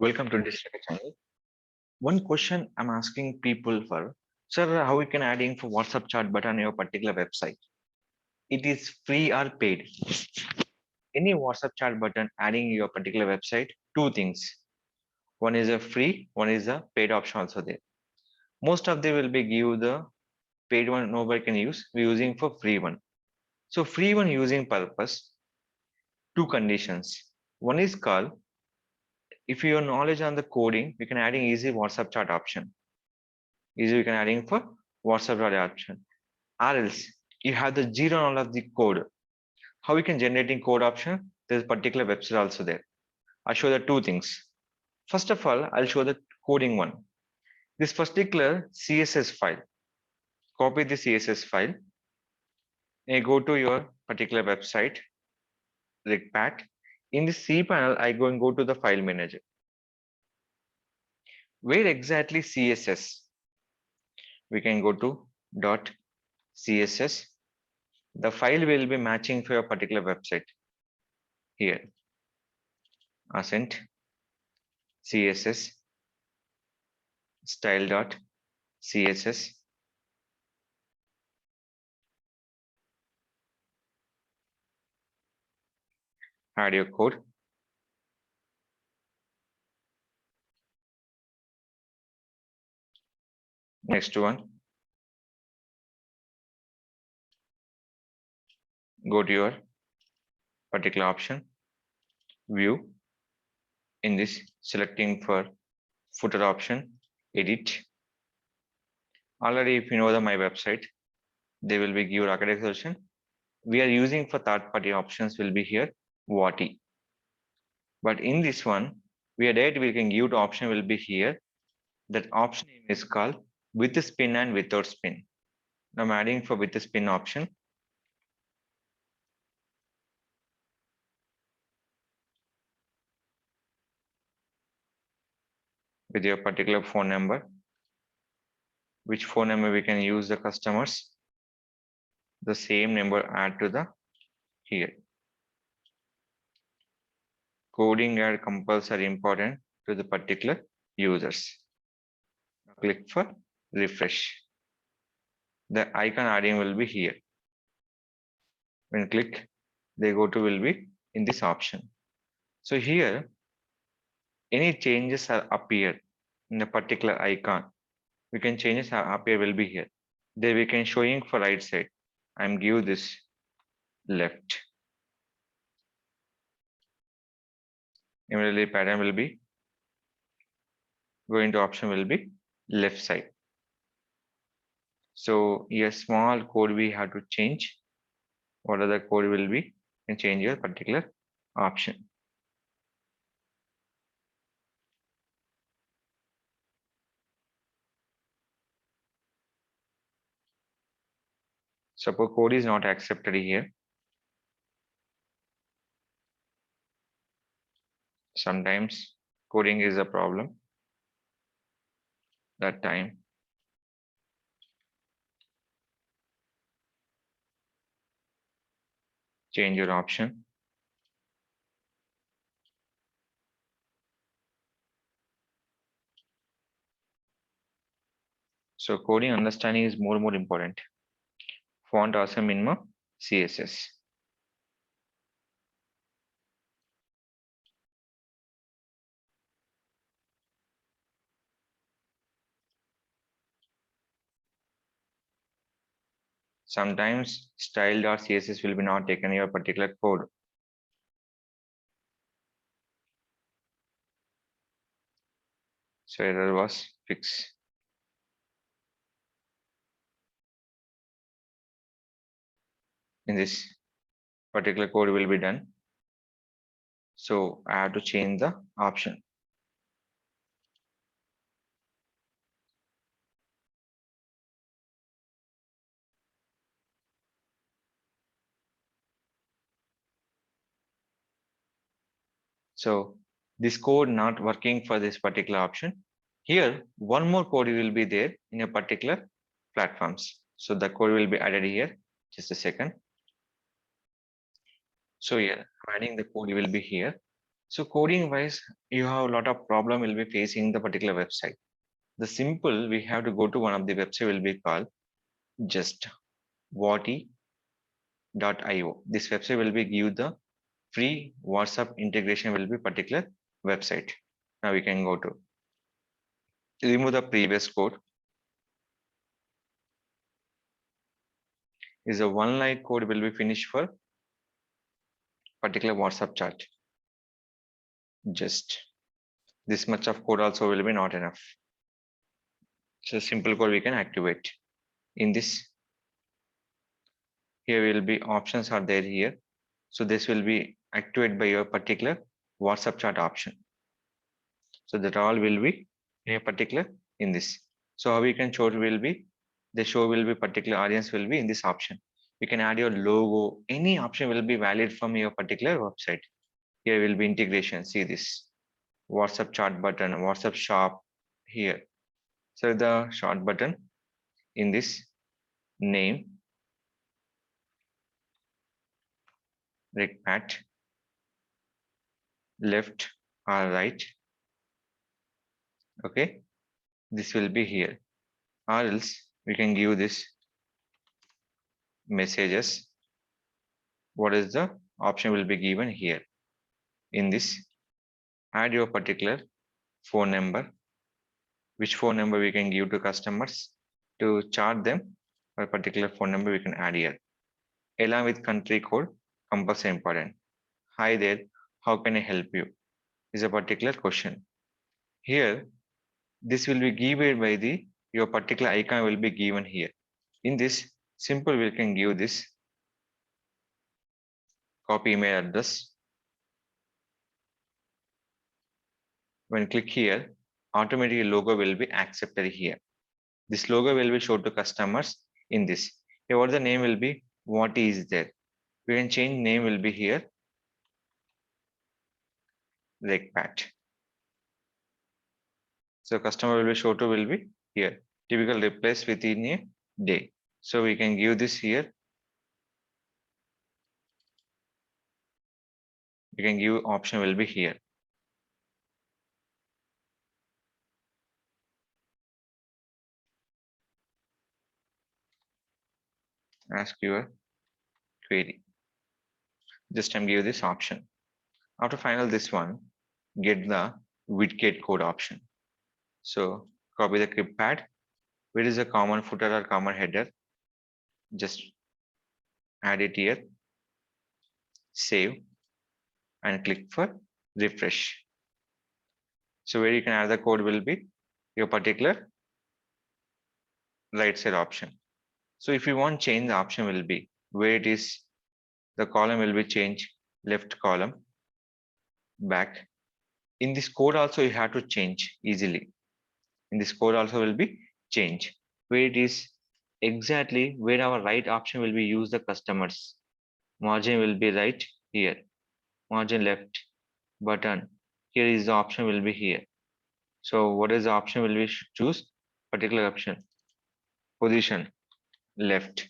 Welcome to this channel. One question I'm asking people for, sir, how we can adding for WhatsApp chat button on your particular website? It is free or paid? Any WhatsApp chat button adding your particular website, two things. One is a free, one is a paid option also there. Most of them will be give the paid one nobody can use. We're using for free one. So free one using purpose, two conditions. One is called if you have knowledge on the coding, we can adding easy WhatsApp chat option. Easy we can adding for WhatsApp chat option. Or else you have the zero knowledge of the code. How you can generating code option? There's particular website also there. I'll show the two things. First of all, I'll show the coding one. This particular CSS file. Copy the CSS file and go to your particular website, Rigpat. In the cPanel, I go to the file manager. Where exactly CSS? We can go to .css. The file will be matching for your particular website. Here, Ascent CSS style.css. Add your code. Next one, go to your particular option, view. In this, selecting for footer option, edit. Already, if you know my website, they will be give architect solution. We are using for third-party options will be here, Wati. But in this one, we can give the option will be here. That option name is called with the spin and without spin. Now I'm adding for with the spin option. With your particular phone number, which phone number we can use the customers, the same number add to the here. Coding and compulsory important to the particular users. Click for refresh. The icon adding will be here. When click, they go to will be in this option. So here, any changes are appear in the particular icon. We can changes are appear will be here. Then we can showing for right side. I'm give this left. Immediately pattern will be going to option will be left side. So a small code we have to change. What other code will be and change your particular option. Suppose code is not accepted here. Sometimes coding is a problem. That time change your option. So coding understanding is more important. Font also minimum CSS. Sometimes style.css will be not taken your particular code. So error was fixed. In this particular code will be done. So I have to change the option. So this code not working for this particular option. Here, one more code will be there in a particular platforms. So the code will be added here. Just a second. So here, adding the code will be here. So coding wise, you have a lot of problem will be facing the particular website. The simple, we have to go to one of the website will be called just wati.io. This website will be give the free WhatsApp integration will be particular website. Now we can go to remove the previous code. Is a one line code will be finished for particular WhatsApp chat. Just this much of code also will be not enough. So simple code we can activate. In this, here will be options are there here. So this will be activated by your particular WhatsApp chat option. So that all will be in a particular in this. So how we can show will be the show will be particular audience will be in this option. You can add your logo, any option will be valid from your particular website. Here will be integration. See this WhatsApp chat button, WhatsApp shop here. So the short button in this name, Pat, left or right. Okay, this will be here. Or else we can give this messages. What is the option will be given here? In this, add your particular phone number. Which phone number we can give to customers to charge them? A particular phone number we can add here. Along with country code, compulsory important. Hi there, how can I help you? Is a particular question. Here, this will be given by the your particular icon will be given here. In this, simple we can give this copy email address. When click here, automatically logo will be accepted here. This logo will be shown to customers in this. Here, what the name will be, what is there. We can change name will be here, like Pat. So customer will be shown to will be here. Typical replace within a day. So we can give this here. We can give option will be here. Ask your query. Just time give this option. After final this one, get the widget code option. So copy the script pad. Where is a common footer or common header? Just add it here. Save and click for refresh. So where you can add the code will be your particular right side option. So if you want change, the option will be where it is, the column will be changed, left column, back. In this code also you have to change easily. In this code also will be change. Where it is exactly where our right option will be use the customers. Margin will be right here. Margin left button. Here is the option will be here. So what is the option will be choose? Particular option. Position left.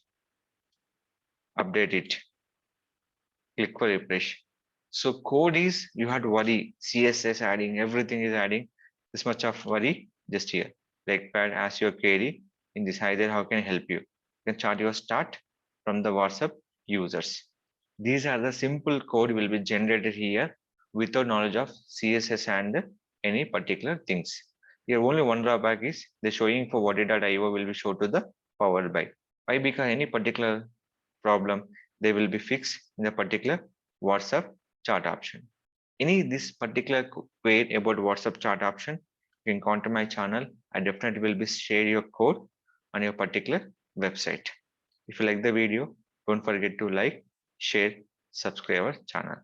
Update it. Click for refresh. So code is you have to worry. CSS adding, everything is adding. This much of worry just here. Like pad ask your query in this either how can I help you? You can chart your start from the WhatsApp users. These are the simple code will be generated here without knowledge of CSS and any particular things. Here only one drawback is the showing for wati.io will be shown to the powered by. Why? Because any particular problem they will be fixed in the particular WhatsApp chat option. Any this particular query about WhatsApp chat option, you can contact my channel. I definitely will be share your code on your particular website. If you like the video, don't forget to like, share, subscribe our channel.